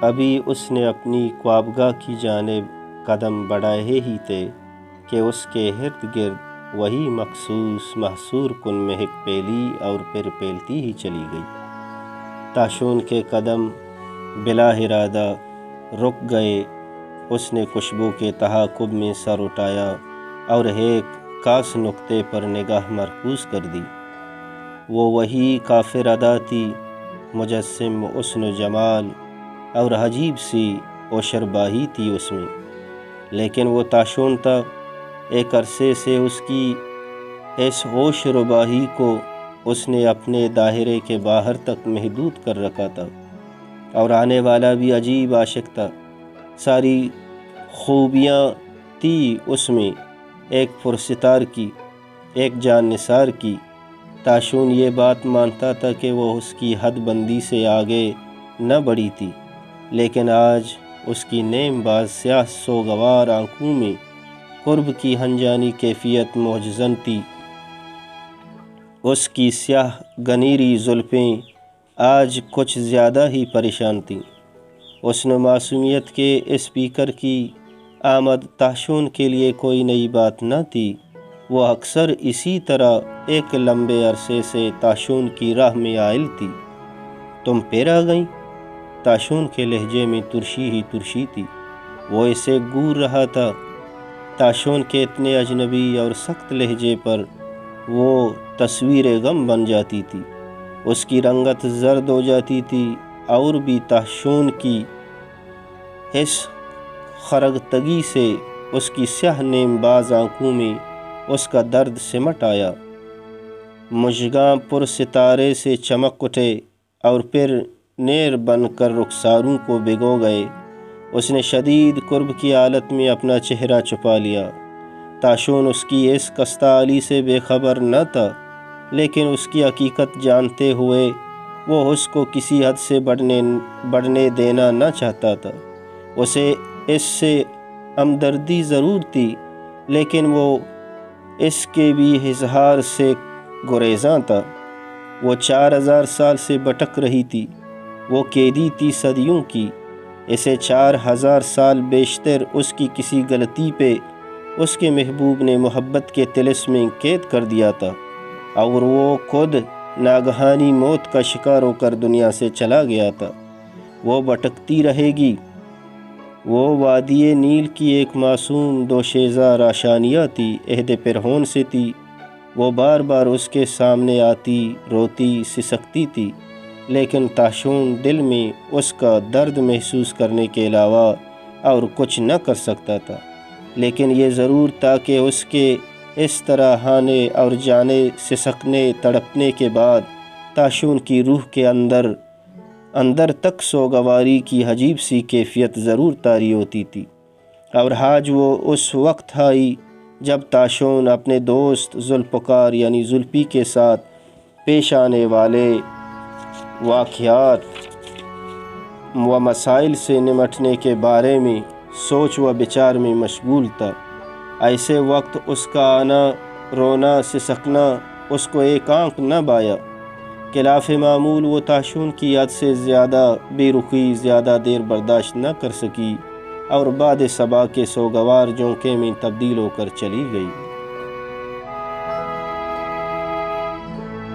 ابھی اس نے اپنی خوابگاہ کی جانب قدم بڑھائے ہی تھے کہ اس کے ارد گرد وہی مخصوص محصور کن مہک پھیلی اور پھر پھیلتی ہی چلی گئی۔ تاشون کے قدم بلا ارادہ رک گئے۔ اس نے خوشبو کے تعاقب میں سر اٹھایا اور ایک خاص نقطے پر نگاہ مرکوز کر دی۔ وہ وہی کافر ادا تھی، مجسم حسن و جمال اور عجیب سی اوشرباہی تھی اس میں، لیکن وہ تاشون تھا۔ ایک عرصے سے اس کی اس اوشرباہی کو اس نے اپنے دائرے کے باہر تک محدود کر رکھا تھا، اور آنے والا بھی عجیب عاشق تھا۔ ساری خوبیاں تھی اس میں، ایک پرستار کی، ایک جان نثار کی۔ تاشون یہ بات مانتا تھا کہ وہ اس کی حد بندی سے آگے نہ بڑھی تھی، لیکن آج اس کی نیم باز سیاہ سوگوار آنکھوں میں قرب کی انجانی کیفیت معجزن تھی۔ اس کی سیاہ گنیری زلفیں آج کچھ زیادہ ہی پریشان تھیں۔ حسن و معصومیت کے اسپیکر کی آمد تاشون کے لیے کوئی نئی بات نہ تھی۔ وہ اکثر اسی طرح ایک لمبے عرصے سے تاشون کی راہ میں عائل تھی۔ تم پھر آ گئیں؟ تاشون کے لہجے میں ترشی ہی ترشی تھی۔ وہ اسے گور رہا تھا۔ تاشون کے اتنے اجنبی اور سخت لہجے پر وہ تصویر غم بن جاتی تھی۔ اس کی رنگت زرد ہو جاتی تھی، اور بھی تاشون کی اس خرگتگی سے اس کی سیاہ نیم باز آنکھوں میں اس کا درد سمٹ آیا۔ مژگاں پر ستارے سے چمک اٹھے اور پھر نیر بن کر رخساروں کو بھگو گئے۔ اس نے شدید قرب کی حالت میں اپنا چہرہ چھپا لیا۔ تاشون اس کی اس کستالی سے بے خبر نہ تھا، لیکن اس کی حقیقت جانتے ہوئے وہ اس کو کسی حد سے بڑھنے دینا نہ چاہتا تھا۔ اسے اس سے ہمدردی ضرور تھی، لیکن وہ اس کے بھی اظہار سے گریزاں تھا۔ وہ 4000 سال سے بھٹک رہی تھی۔ وہ قیدی تھی صدیوں کی۔ اسے 4000 سال بیشتر اس کی کسی غلطی پہ اس کے محبوب نے محبت کے طلسم میں قید کر دیا تھا، اور وہ خود ناگہانی موت کا شکار ہو کر دنیا سے چلا گیا تھا۔ وہ بھٹکتی رہے گی۔ وہ وادی نیل کی ایک معصوم دوشیزہ راشانیہ تھی، عہد فرعون سے تھی۔ وہ بار بار اس کے سامنے آتی، روتی، سسکتی تھی، لیکن تاشون دل میں اس کا درد محسوس کرنے کے علاوہ اور کچھ نہ کر سکتا تھا۔ لیکن یہ ضرور تھا کہ اس کے اس طرح آنے اور جانے، سسکنے، تڑپنے کے بعد تاشون کی روح کے اندر تک سوگواری کی عجیب سی کیفیت ضرور طاری ہوتی تھی۔ اور آج وہ اس وقت آئی جب تاشون اپنے دوست ذوالفقار یعنی زلفی کے ساتھ پیش آنے والے واقعات و مسائل سے نمٹنے کے بارے میں سوچ و بچار میں مشغول تھا۔ ایسے وقت اس کا آنا، رونا، سسکنا اس کو ایک آنکھ نہ بایا۔ خلاف معمول وہ تاشون کی حد سے زیادہ بے رخی زیادہ دیر برداشت نہ کر سکی، اور بعد صبا کے سوگوار جھونکے میں تبدیل ہو کر چلی گئی۔